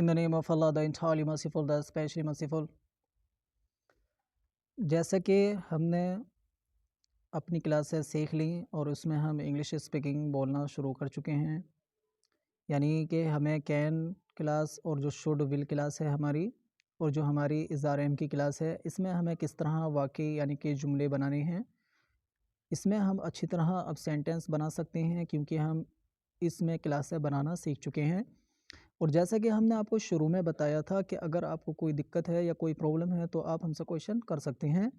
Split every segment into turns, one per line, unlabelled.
In the name of Allah, the entirely merciful, the especially merciful। जैसा कि हमने अपनी क्लासेस सीख ली और उसमें हम इंग्लिश स्पीकिंग बोलना शुरू कर चुके हैं, यानी कि हमें कैन क्लास और जो शुड विल क्लास है हमारी, और जो हमारी इज़ार एम की क्लास है, इसमें हमें किस तरह वाकई यानी कि जुमले बनाने हैं। इसमें हम अच्छी तरह अब सेंटेंस बना सकते हैं क्योंकि हम इसमें क्लासें बनाना सीख चुके हैं। और जैसा कि हमने आपको शुरू में बताया था कि अगर आपको कोई दिक्कत है या कोई प्रॉब्लम है तो आप हमसे क्वेश्चन कर सकते हैं,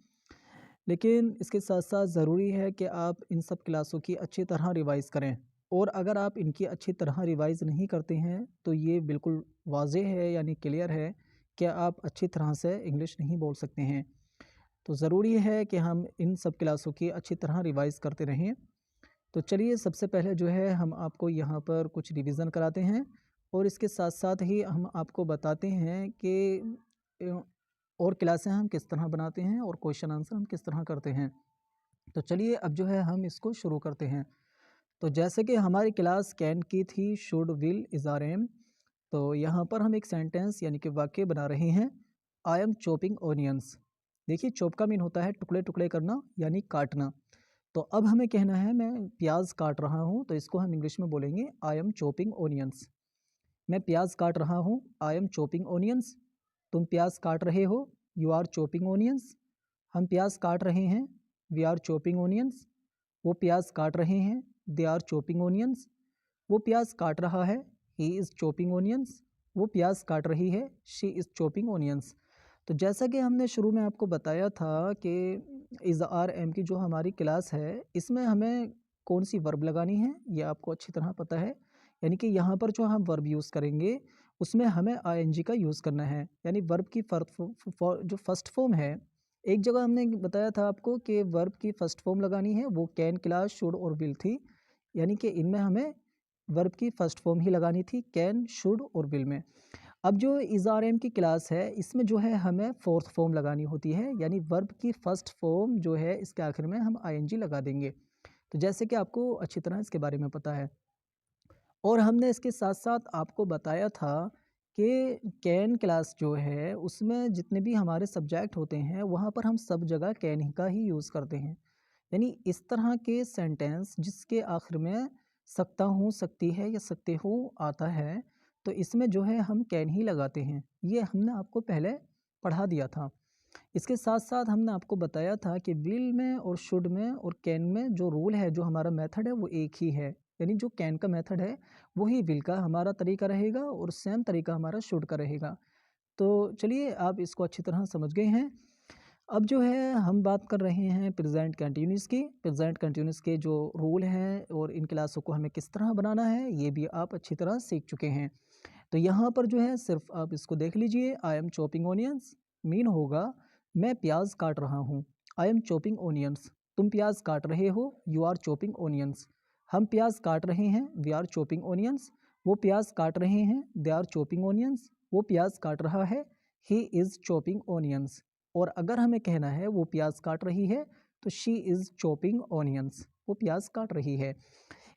लेकिन इसके साथ साथ ज़रूरी है कि आप इन सब क्लासों की अच्छी तरह रिवाइज़ करें। और अगर आप इनकी अच्छी तरह रिवाइज़ नहीं करते हैं तो ये बिल्कुल वाज़ेह है, यानी क्लियर है कि आप अच्छी तरह से इंग्लिश नहीं बोल सकते हैं। तो ज़रूरी है कि हम इन सब क्लासों की अच्छी तरह रिवाइज़ करते रहें। तो चलिए सबसे पहले जो है हम आपको यहाँ पर कुछ रिवीज़न कराते हैं और इसके साथ साथ ही हम आपको बताते हैं कि और क्लासें हम किस तरह बनाते हैं और क्वेश्चन आंसर हम किस तरह करते हैं। तो चलिए अब जो है हम इसको शुरू करते हैं। तो जैसे कि हमारी क्लास कैन की थी शुड विल इज़ार एम, तो यहाँ पर हम एक सेंटेंस यानी कि वाक्य बना रहे हैं। I am chopping onions. देखिए चॉप का मीन होता है टुकड़े टुकड़े करना यानी काटना। तो अब हमें कहना है मैं प्याज काट रहा हूँ, तो इसको हम इंग्लिश में बोलेंगे आई एम चॉपिंग ओनियंस। मैं प्याज काट रहा हूँ, आई एम चॉपिंग ओनियंस। तुम प्याज काट रहे हो, यू आर चॉपिंग ओनियंस। हम प्याज काट रहे हैं, वी आर चॉपिंग ओनियंस। वो प्याज काट रहे हैं, दे आर चॉपिंग ओनियंस। वो प्याज काट रहा है, ही इज़ चॉपिंग ओनियंस। वो प्याज काट रही है, शी इज़ चॉपिंग ओनियंस। तो जैसा कि हमने शुरू में आपको बताया था कि इज़ार एम की जो हमारी क्लास है, इसमें हमें कौन सी वर्ब लगानी है ये आपको अच्छी तरह पता है। यानी कि यहाँ पर जो हम वर्ब यूज़ करेंगे उसमें हमें आईएनजी का यूज़ करना है, यानी वर्ब की जो फर्स्ट फॉर्म है। एक जगह हमने बताया था आपको कि वर्ब की फर्स्ट फॉर्म लगानी है, वो कैन क्लास शुड और विल थी, यानी कि इनमें हमें वर्ब की फर्स्ट फॉर्म ही लगानी थी कैन शुड और विल में। अब जो इज़ार एम की क्लास है इसमें जो है हमें फोर्थ फॉर्म लगानी होती है, यानी वर्ब की फर्स्ट फॉर्म जो है इसके आखिर में हम आईएनजी लगा देंगे। तो जैसे कि आपको अच्छी तरह इसके बारे में पता है। और हमने इसके साथ साथ आपको बताया था कि कैन क्लास जो है उसमें जितने भी हमारे सब्जेक्ट होते हैं वहाँ पर हम सब जगह कैन ही का ही यूज़ करते हैं। यानी इस तरह के सेंटेंस जिसके आखिर में सकता हूँ, सकती है या सकते हो आता है, तो इसमें जो है हम कैन ही लगाते हैं। ये हमने आपको पहले पढ़ा दिया था। इसके साथ साथ हमने आपको बताया था कि विल में और शुड में और कैन में जो रूल है, जो हमारा मेथड है वो एक ही है। यानी जो कैन का मेथड है वही विल का हमारा तरीका रहेगा और सेम तरीका हमारा शुड का रहेगा। तो चलिए आप इसको अच्छी तरह समझ गए हैं। अब जो है हम बात कर रहे हैं प्रेजेंट कंटिन्यूस की। प्रेजेंट कंटिन्यूस के जो रूल हैं और इन क्लासों को हमें किस तरह बनाना है ये भी आप अच्छी तरह सीख चुके हैं। तो यहाँ पर जो है सिर्फ आप इसको देख लीजिए। I am chopping onions mean होगा मैं प्याज काट रहा हूँ। आई एम चॉपिंग ओनियंस, तुम प्याज काट रहे हो, यू आर चॉपिंग ओनियंस। हम प्याज काट रहे हैं, वी आर चॉपिंग ओनियंस। वो प्याज काट रहे हैं, दे आर चॉपिंग ओनियंस। वो प्याज काट रहा है, ही इज़ चॉपिंग ओनियंस। और अगर हमें कहना है वो प्याज काट रही है तो शी इज़ चॉपिंग ओनियंस, वो प्याज काट रही है।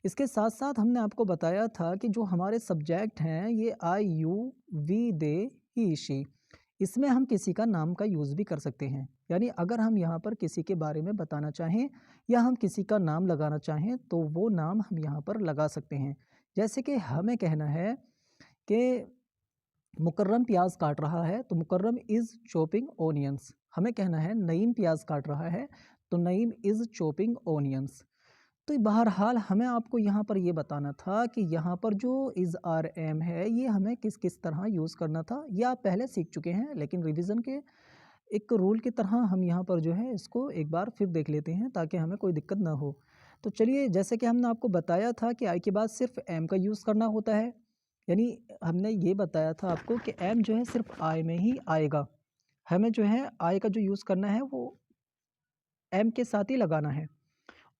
इसके साथ साथ हमने आपको बताया था कि जो हमारे सब्जेक्ट हैं ये I you we they he she, इसमें हम किसी का नाम का यूज़ भी कर सकते हैं। यानी अगर हम यहाँ पर किसी के बारे में बताना चाहें या हम किसी का नाम लगाना चाहें तो वो नाम हम यहाँ पर लगा सकते हैं। जैसे कि हमें कहना है कि मुकर्रम प्याज काट रहा है, तो मुकर्रम इज़ चॉपिंग ओनियंस। हमें कहना है नईम प्याज काट रहा है, तो नईम इज़ चॉपिंग ओनियंस। तो बहरहाल हमें आपको यहाँ पर ये बताना था कि यहाँ पर जो इज़ आर एम है ये हमें किस किस तरह यूज़ करना था। ये आप पहले सीख चुके हैं, लेकिन रिवीजन के एक रूल की तरह हम यहाँ पर जो है इसको एक बार फिर देख लेते हैं ताकि हमें कोई दिक्कत ना हो। तो चलिए जैसे कि हमने आपको बताया था कि आई के बाद सिर्फ एम का यूज़ करना होता है। यानी हमने ये बताया था आपको कि एम जो है सिर्फ आई में ही आएगा। हमें जो है आई का जो यूज़ करना है वो एम के साथ ही लगाना है।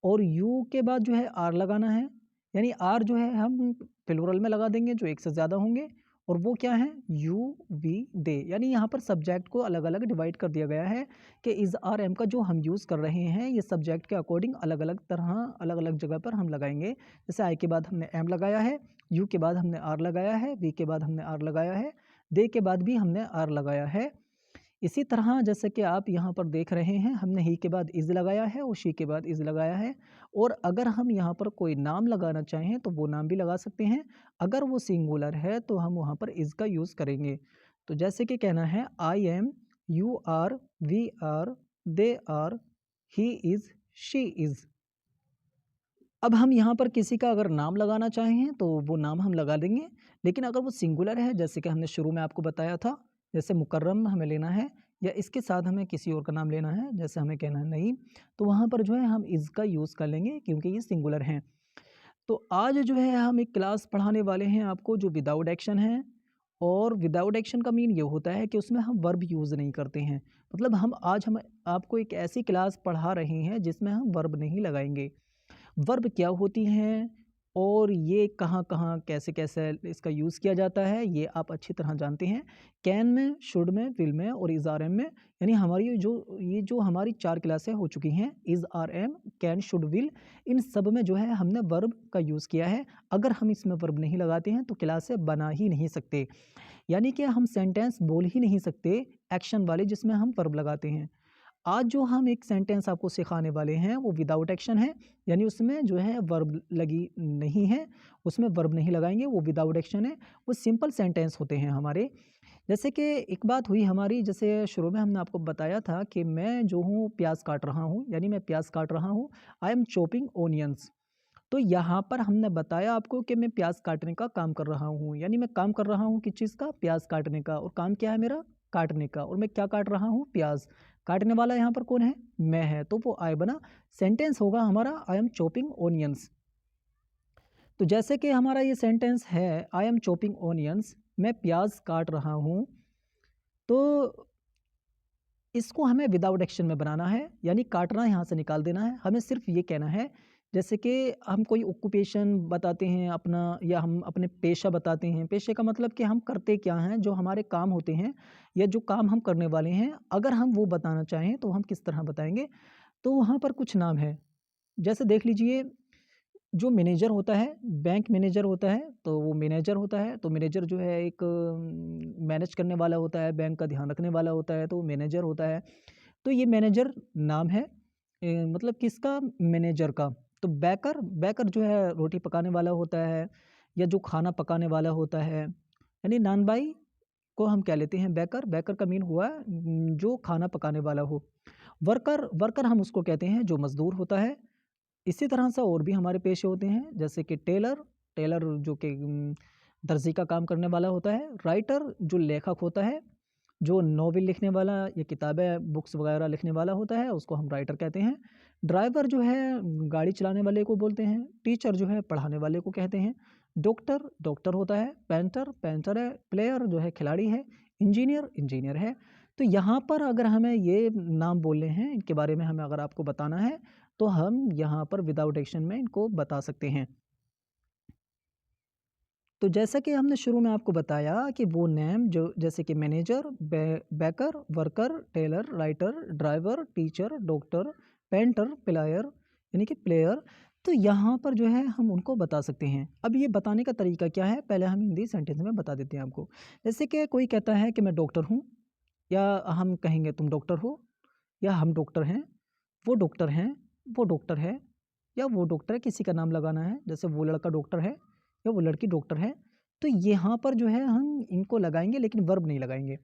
और यू के बाद जो है आर लगाना है, यानी आर जो है हम प्लूरल में लगा देंगे जो एक से ज़्यादा होंगे। और वो क्या है, यू वी दे। यानी यहाँ पर सब्जेक्ट को अलग अलग डिवाइड कर दिया गया है कि इज़ आर एम का जो हम यूज़ कर रहे हैं ये सब्जेक्ट के अकॉर्डिंग अलग अलग तरह अलग अलग जगह पर हम लगाएंगे। जैसे आई के बाद हमने एम लगाया है, यू के बाद हमने आर लगाया है, वी के बाद हमने आर लगाया है, दे के बाद भी हमने आर लगाया है। इसी तरह जैसे कि आप यहाँ पर देख रहे हैं, हमने ही के बाद इज़ लगाया है और शी के बाद इज़ लगाया है। और अगर हम यहाँ पर कोई नाम लगाना चाहें तो वो नाम भी लगा सकते हैं। अगर वो सिंगुलर है तो हम वहाँ पर इज़ का यूज़ करेंगे। तो जैसे कि कहना है I am, you are, we are, they are, he is, she is. अब हम यहाँ पर किसी का अगर नाम लगाना चाहें तो वो नाम हम लगा देंगे, लेकिन अगर वो सिंगुलर है, जैसे कि हमने शुरू में आपको बताया था, जैसे मुकर्रम हमें लेना है या इसके साथ हमें किसी और का नाम लेना है, जैसे हमें कहना है नईम, तो वहाँ पर जो है हम इज़ का यूज़ कर लेंगे क्योंकि ये सिंगुलर हैं। तो आज जो है हम एक क्लास पढ़ाने वाले हैं आपको जो विदाउट एक्शन है। और विदाउट एक्शन का मीन ये होता है कि उसमें हम वर्ब यूज़ नहीं करते हैं। मतलब हम आपको एक ऐसी क्लास पढ़ा रहे हैं जिसमें हम वर्ब नहीं लगाएंगे। वर्ब क्या होती हैं और ये कहाँ-कहाँ, कैसे-कैसे इसका यूज़ किया जाता है, ये आप अच्छी तरह जानते हैं। कैन में, शुड में, विल में और इज़ आर एम में, यानी हमारी ये जो हमारी 4 क्लासें हो चुकी हैं, is are am, can, should, will, इन सब में जो है हमने वर्ब का यूज़ किया है। अगर हम इसमें वर्ब नहीं लगाते हैं तो क्लासें बना ही नहीं सकते। यानी कि हम सेंटेंस बोल ही नहीं सकते एक्शन वाले जिसमें हम वर्ब लगाते हैं। आज जो हम एक सेंटेंस आपको सिखाने वाले हैं वो विदाउट एक्शन है, यानी उसमें जो है वर्ब लगी नहीं है, उसमें वर्ब नहीं लगाएंगे, वो विदाउट एक्शन है, वो सिंपल सेंटेंस होते हैं हमारे। जैसे कि एक बात हुई हमारी, जैसे शुरू में हमने आपको बताया था कि मैं जो हूँ प्याज काट रहा हूँ, यानी मैं प्याज काट रहा हूँ, आई एम चॉपिंग ओनियंस। तो यहाँ पर हमने बताया आपको कि मैं प्याज काटने का काम कर रहा हूँ, यानी मैं काम कर रहा हूँ किस चीज़ का, प्याज काटने का। और काम क्या है मेरा, काटने का। और मैं क्या काट रहा हूँ, प्याज। काटने वाला यहाँ पर कौन है, मैं है, तो वो आई बना। सेंटेंस होगा हमारा आई एम चॉपिंग ओनियंस। तो जैसे कि हमारा ये सेंटेंस है आई एम चॉपिंग ओनियंस, मैं प्याज काट रहा हूँ, तो इसको हमें विदाउट एक्शन में बनाना है, यानी काटना यहाँ से निकाल देना है। हमें सिर्फ ये कहना है, जैसे कि हम कोई ऑक्यूपेशन बताते हैं अपना, या हम अपने पेशा बताते हैं। पेशे का मतलब कि हम करते क्या हैं, जो हमारे काम होते हैं या जो काम हम करने वाले हैं, अगर हम वो बताना चाहें तो हम किस तरह बताएंगे। तो वहाँ पर कुछ नाम है, जैसे देख लीजिए, जो मैनेजर होता है, बैंक मैनेजर होता है, तो वो मैनेजर होता है। तो मैनेजर जो है एक मैनेज करने वाला होता है, बैंक का ध्यान रखने वाला होता है, तो वो मैनेजर होता है। तो ये मैनेजर नाम है, मतलब किसका, मैनेजर का। तो बेकर, बेकर जो है रोटी पकाने वाला होता है या जो खाना पकाने वाला होता है, यानी नान बाई को हम क्या लेते हैं, बेकर। बेकर का मीन हुआ जो खाना पकाने वाला हो। वर्कर, वर्कर हम उसको कहते हैं जो मज़दूर होता है। इसी तरह से और भी हमारे पेशे होते हैं, जैसे कि टेलर, टेलर जो कि दर्जी का काम करने वाला होता है। राइटर जो लेखक होता है, जो नॉवेल लिखने वाला या किताबें, बुक्स वगैरह लिखने वाला होता है, उसको हम राइटर कहते हैं। ड्राइवर जो है गाड़ी चलाने वाले को बोलते हैं। टीचर जो है पढ़ाने वाले को कहते हैं। डॉक्टर, डॉक्टर होता है। पेंटर, पेंटर है। प्लेयर जो है खिलाड़ी है। इंजीनियर, इंजीनियर है। तो यहाँ पर अगर हमें ये नाम बोलने हैं, इनके बारे में हमें अगर आपको बताना है, तो हम यहाँ पर विदाउट एक्शन में इनको बता सकते हैं। तो जैसा कि हमने शुरू में आपको बताया कि वो नेम जो, जैसे कि manager, baker, worker, tailor, writer, driver, teacher, doctor, painter, player, यानी कि प्लेयर, तो यहाँ पर जो है हम उनको बता सकते हैं। अब ये बताने का तरीका क्या है, पहले हम हिंदी सेंटेंस में बता देते हैं आपको। जैसे कि कोई कहता है कि मैं डॉक्टर हूँ, या हम कहेंगे तुम डॉक्टर हो, या हम डॉक्टर हैं, वो डॉक्टर हैं, वो डॉक्टर है, या वो डॉक्टर है, किसी का नाम लगाना है, जैसे वो लड़का डॉक्टर है या वो लड़की डॉक्टर है। तो यहाँ पर जो है हम इनको लगाएंगे, लेकिन वर्ब नहीं लगाएंगे।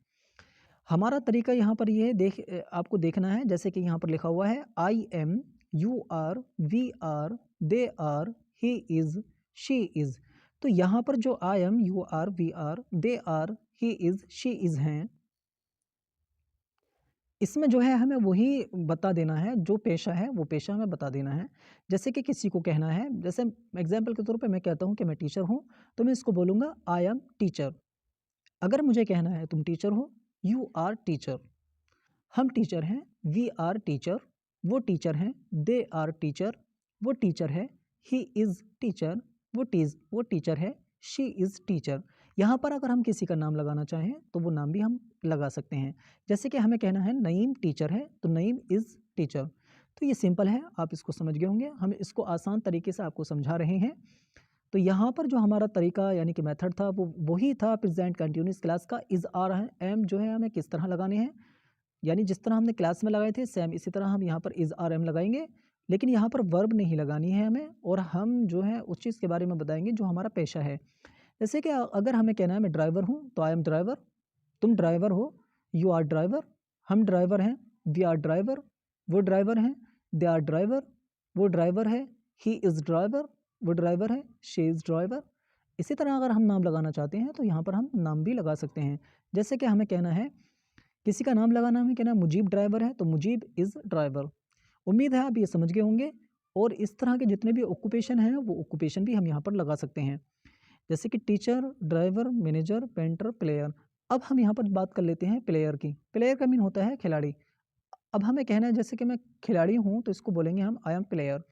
हमारा तरीका यहाँ पर ये है, आपको देखना है, जैसे कि यहाँ पर लिखा हुआ है I am, you are, we are, they are, he is, she is. तो यहाँ पर जो I am, you are, we are, they are, he is, she is हैं, इसमें जो है हमें वही बता देना है, जो पेशा है वो पेशा हमें बता देना है। जैसे कि किसी को कहना है, जैसे एग्जाम्पल के तौर पे मैं कहता हूँ कि मैं टीचर हूँ, तो मैं इसको बोलूँगा आई एम टीचर। अगर मुझे कहना है तुम टीचर हो, यू आर टीचर। हम टीचर हैं, वी आर टीचर। वो टीचर हैं, दे आर टीचर। वो टीचर है, ही इज़ टीचर। वो टीचर है, शी इज़ टीचर। यहाँ पर अगर हम किसी का नाम लगाना चाहें तो वो नाम भी हम लगा सकते हैं। जैसे कि हमें कहना है नईम टीचर है, तो नईम इज़ टीचर। तो ये सिंपल है, आप इसको समझ गए होंगे। हम इसको आसान तरीके से आपको समझा रहे हैं। तो यहाँ पर जो हमारा तरीका यानी कि मेथड था वो वही था प्रेजेंट कंटिन्यूस क्लास का। इज़ आर एम जो है हमें किस तरह लगाने हैं, यानी जिस तरह हमने क्लास में लगाए थे सेम इसी तरह हम यहाँ पर इज़ आर एम लगाएंगे, लेकिन यहाँ पर वर्ब नहीं लगानी है हमें, और हम जो है उस चीज़ के बारे में बताएंगे जो हमारा पेशा है। जैसे कि अगर हमें कहना है मैं ड्राइवर हूँ तो आई एम ड्राइवर, तुम ड्राइवर हो, यू आर ड्राइवर, हम ड्राइवर हैं, वी आर ड्राइवर, वो ड्राइवर हैं, दे आर ड्राइवर, वो ड्राइवर है, ही इज़ ड्राइवर, वो ड्राइवर है, शी इज़ ड्राइवर। इसी तरह अगर हम नाम लगाना चाहते हैं तो यहाँ पर हम नाम भी लगा सकते हैं। जैसे कि हमें कहना है किसी का नाम लगाना, हमें कहना है मुजीब ड्राइवर है तो मुजीब इज़ ड्राइवर। उम्मीद है आप ये समझ गए होंगे। और इस तरह के जितने भी ऑक्यूपेशन हैं वो ऑक्यूपेशन भी हम यहाँ पर लगा सकते हैं, जैसे कि teacher, driver, manager, painter, player. अब हम यहाँ पर बात कर लेते हैं प्लेयर की। प्लेयर का मीन होता है खिलाड़ी। अब हमें कहना है जैसे कि मैं खिलाड़ी हूँ तो इसको बोलेंगे हम आई एम प्लेयर,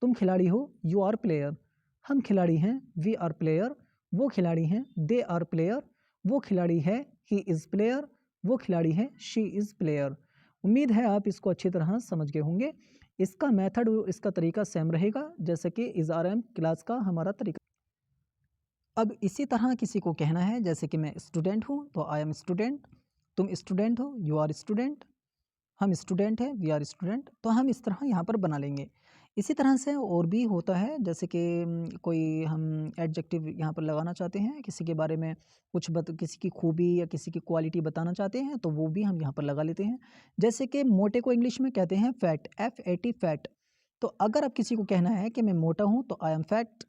तुम खिलाड़ी हो, यू आर प्लेयर, हम खिलाड़ी हैं, वी आर प्लेयर, वो खिलाड़ी हैं, दे आर प्लेयर, वो खिलाड़ी है, ही इज़ प्लेयर, वो खिलाड़ी है, शी इज़ प्लेयर। उम्मीद है आप इसको अच्छी तरह समझ गए होंगे। इसका मेथड, इसका तरीका सेम रहेगा जैसे कि इज़ आर एम क्लास का हमारा तरीका। अब इसी तरह किसी को कहना है जैसे कि मैं स्टूडेंट हूँ तो आई एम स्टूडेंट, तुम स्टूडेंट हो, यू आर स्टूडेंट, हम स्टूडेंट हैं, वी आर स्टूडेंट, तो हम इस तरह यहाँ पर बना लेंगे। इसी तरह से और भी होता है जैसे कि कोई हम एडजेक्टिव यहाँ पर लगाना चाहते हैं, किसी के बारे में कुछ किसी की खूबी या किसी की क्वालिटी बताना चाहते हैं तो वो भी हम यहाँ पर लगा लेते हैं। जैसे कि मोटे को इंग्लिश में कहते हैं फैट, FAT फैट। तो अगर अब किसी को कहना है कि मैं मोटा हूँ तो आई एम फैट,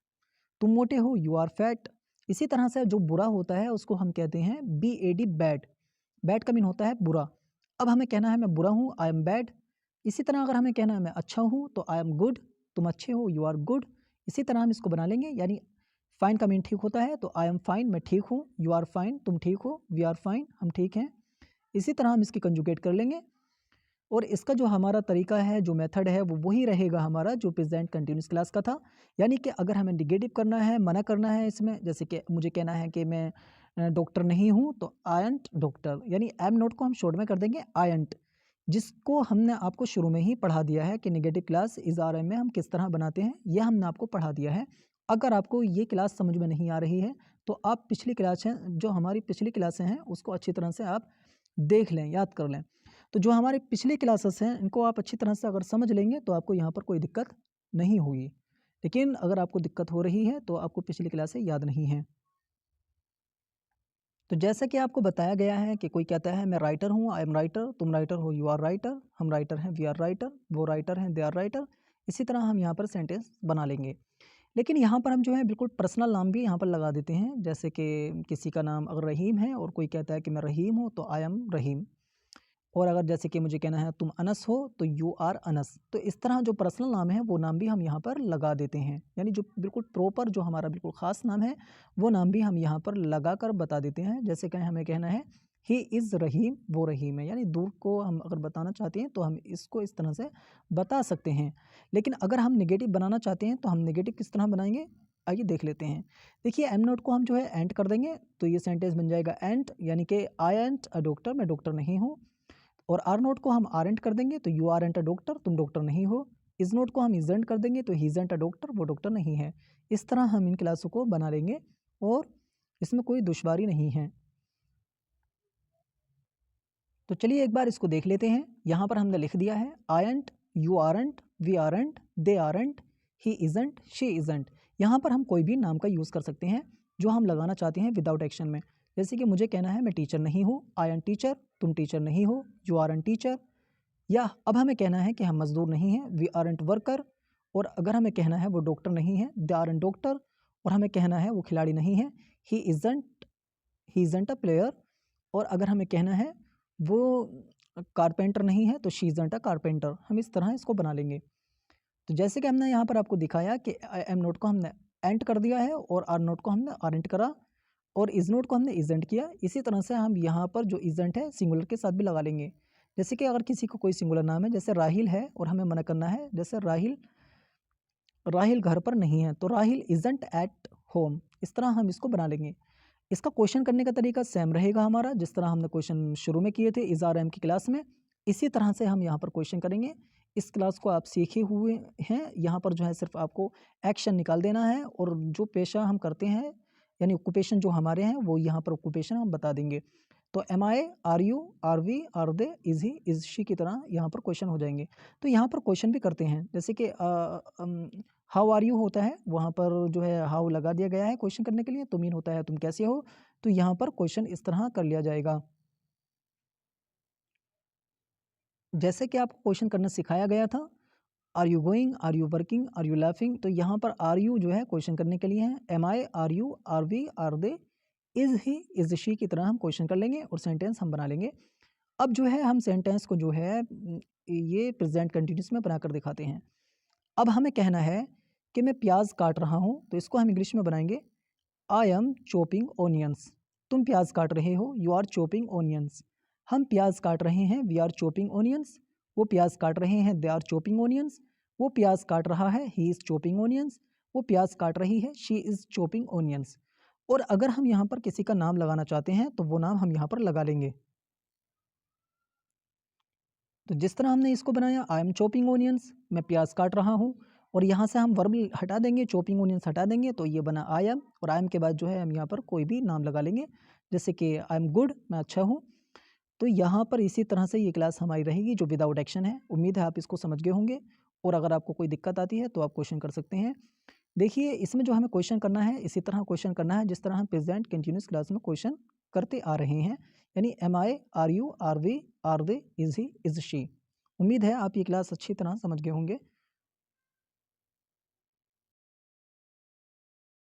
तुम मोटे हो, यू आर फैट। इसी तरह से जो बुरा होता है उसको हम कहते हैं BAD बैड, बैड का मीन होता है बुरा। अब हमें कहना है मैं बुरा हूँ, आई एम बैड। इसी तरह अगर हमें कहना है मैं अच्छा हूँ तो आई एम गुड, तुम अच्छे हो, यू आर गुड। इसी तरह हम इसको बना लेंगे, यानी फाइन का मीन ठीक होता है तो आई एम फाइन, मैं ठीक हूँ, यू आर फाइन, तुम ठीक हो, वी आर फाइन, हम ठीक हैं। इसी तरह हम इसकी कंजुगेट कर लेंगे। और इसका जो हमारा तरीका है, जो मेथड है, वो वही रहेगा हमारा जो प्रेजेंट कंटिन्यूस क्लास का था। यानी कि अगर हमें निगेटिव करना है, मना करना है इसमें, जैसे कि मुझे कहना है कि मैं डॉक्टर नहीं हूँ तो आई एंट डॉक्टर, यानी एम नोट को हम शॉर्ट में कर देंगे आई एंट, जिसको हमने आपको शुरू में ही पढ़ा दिया है कि negative class is are am में हम किस तरह बनाते हैं, यह हमने आपको पढ़ा दिया है। अगर आपको ये क्लास समझ में नहीं आ रही है तो आप पिछली क्लास हैं, जो हमारी पिछली क्लासें हैं उसको अच्छी तरह से आप देख लें, याद कर लें। तो जो हमारी पिछली क्लासेस हैं इनको आप अच्छी तरह से अगर समझ लेंगे तो आपको यहाँ पर कोई दिक्कत नहीं होगी। लेकिन अगर आपको दिक्कत हो रही है तो आपको पिछली क्लासें याद नहीं हैं। तो जैसा कि आपको बताया गया है कि कोई कहता है मैं राइटर हूँ, आई एम राइटर, तुम राइटर हो, यू आर राइटर, हम राइटर हैं, वी आर राइटर, वो राइटर हैं, दे आर राइटर। इसी तरह हम यहाँ पर सेंटेंस बना लेंगे। लेकिन यहाँ पर हम जो है बिल्कुल पर्सनल नाम भी यहाँ पर लगा देते हैं, जैसे कि किसी का नाम अगर रहीम है और कोई कहता है कि मैं रहीम हूँ तो आई एम रहीम। और अगर जैसे कि मुझे कहना है तुम अनस हो तो यू आर अनस। तो इस तरह जो पर्सनल नाम है वो नाम भी हम यहाँ पर लगा देते हैं, यानी जो बिल्कुल प्रॉपर जो हमारा बिल्कुल ख़ास नाम है वो नाम भी हम यहाँ पर लगा कर बता देते हैं। जैसे कि हमें कहना है ही इज़ रहीम, वो रहीम है, यानी दूर को हम अगर बताना चाहते हैं तो हम इसको इस तरह से बता सकते हैं। लेकिन अगर हम नेगेटिव बनाना चाहते हैं तो हम नेगेटिव किस तरह बनाएंगे, आइए देख लेते हैं। देखिए एम नोट को हम जो है एंट कर देंगे तो ये सेंटेंस बन जाएगा एंट, यानी कि आई एंट अ डॉक्टर, मैं डॉक्टर नहीं हूँ। और आर नोट को हम आर एंट कर देंगे तो you are ain't a doctor, तुम डॉक्टर नहीं हो। इज नोट को हम इजेंट कर देंगे तो ही इजेंट अ डॉक्टर, वो डॉक्टर नहीं है। इस तरह हम इन क्लासों को बना लेंगे और इसमें कोई दुश्वारी नहीं है। तो चलिए एक बार इसको देख लेते हैं। यहाँ पर हमने लिख दिया है I ain't, you are ant, we aren't, they aren't, he isn't, she isn't. यहाँ पर हम कोई भी नाम का यूज़ कर सकते हैं जो हम लगाना चाहते हैं विदाउट एक्शन में। जैसे कि मुझे कहना है मैं टीचर नहीं हूँ, आई एम टीचर, तुम टीचर नहीं हो, यू आर एन टीचर। या अब हमें कहना है कि हम मजदूर नहीं हैं, वी आर एंट वर्कर। और अगर हमें कहना है वो डॉक्टर नहीं है, दे आर एन डॉक्टर। और हमें कहना है वो खिलाड़ी नहीं है, ही इजेंट अ प्लेयर। और अगर हमें कहना है वो कारपेंटर नहीं है तो शी इजेंट अ कारपेंटर। हम इस तरह इसको बना लेंगे। तो जैसे कि हमने यहाँ पर आपको दिखाया कि एम नोट को हमने एंट कर दिया है और आर नोट को हमने आरेंट करा और इज नोट को हमने इजेंट किया। इसी तरह से हम यहाँ पर जो इजेंट है सिंगुलर के साथ भी लगा लेंगे। जैसे कि अगर किसी को कोई सिंगुलर नाम है, जैसे राहिल है और हमें मना करना है, जैसे राहिल राहिल घर पर नहीं है तो राहिल इजेंट एट होम। इस तरह हम इसको बना लेंगे। इसका क्वेश्चन करने का तरीका सेम रहेगा हमारा, जिस तरह हमने क्वेश्चन शुरू में किए थे इज़ आर एम की क्लास में। इसी तरह से हम यहाँ पर क्वेश्चन करेंगे। इस क्लास को आप सीखे हुए हैं। यहाँ पर जो है सिर्फ आपको एक्शन निकाल देना है और जो पेशा हम करते हैं यानी ऑक्यूपेशन जो हमारे हैं वो यहाँ पर ऑक्यूपेशन हम बता देंगे। तो am I, are you, are we, are they, is he, is she की तरह यहाँ पर क्वेश्चन हो जाएंगे। तो यहाँ पर क्वेश्चन भी करते हैं, जैसे कि हाउ आर यू होता है, वहाँ पर जो है हाउ लगा दिया गया है क्वेश्चन करने के लिए। तो मीन होता है तुम कैसे हो, तो यहाँ पर क्वेश्चन इस तरह कर लिया जाएगा। जैसे कि आपको क्वेश्चन करना सिखाया गया था, are you going, are you working, are you laughing, तो यहाँ पर आर यू जो है क्वेश्चन करने के लिए है। Am I, are you, are we, are they, is he, is she की तरह हम क्वेश्चन कर लेंगे और सेंटेंस हम बना लेंगे। अब जो है हम सेंटेंस को जो है ये प्रेजेंट कंटिन्यूस में बनाकर दिखाते हैं। अब हमें कहना है कि मैं प्याज काट रहा हूँ, तो इसको हम इंग्लिश में बनाएंगे आई एम चॉपिंग ओनियंस। तुम प्याज काट रहे हो, यू आर चॉपिंग ओनियंस। हम प्याज काट रहे हैं, वी आर चॉपिंग ओनियंस। वो प्याज काट रहे हैं, दे आर चॉपिंग ओनियंस। वो प्याज काट रहा है, ही इज़ चॉपिंग ओनियंस। वो प्याज काट रही है, शी इज़ चॉपिंग ओनियंस। और अगर हम यहाँ पर किसी का नाम लगाना चाहते हैं तो वो नाम हम यहाँ पर लगा लेंगे। तो जिस तरह हमने इसको बनाया, आई एम चॉपिंग ओनियंस, मैं प्याज काट रहा हूँ, और यहाँ से हम वर्ब हटा देंगे, चॉपिंग ओनियंस हटा देंगे, तो ये बना आई एम। और आई एम के बाद जो है हम यहाँ पर कोई भी नाम लगा लेंगे, जैसे कि आई एम गुड, मैं अच्छा हूँ। तो यहाँ पर इसी तरह से ये क्लास हमारी रहेगी जो विदाउट एक्शन है। उम्मीद है आप इसको समझ गए होंगे, और अगर आपको कोई दिक्कत आती है तो आप क्वेश्चन कर सकते हैं। देखिए इसमें जो हमें क्वेश्चन करना है इसी तरह क्वेश्चन करना है जिस तरह हम प्रेजेंट कंटिन्यूस क्लास में क्वेश्चन करते आ रहे हैं, यानी am I, are you, are we, are they, is he, is she. उम्मीद है आप ये क्लास अच्छी तरह समझ गए होंगे।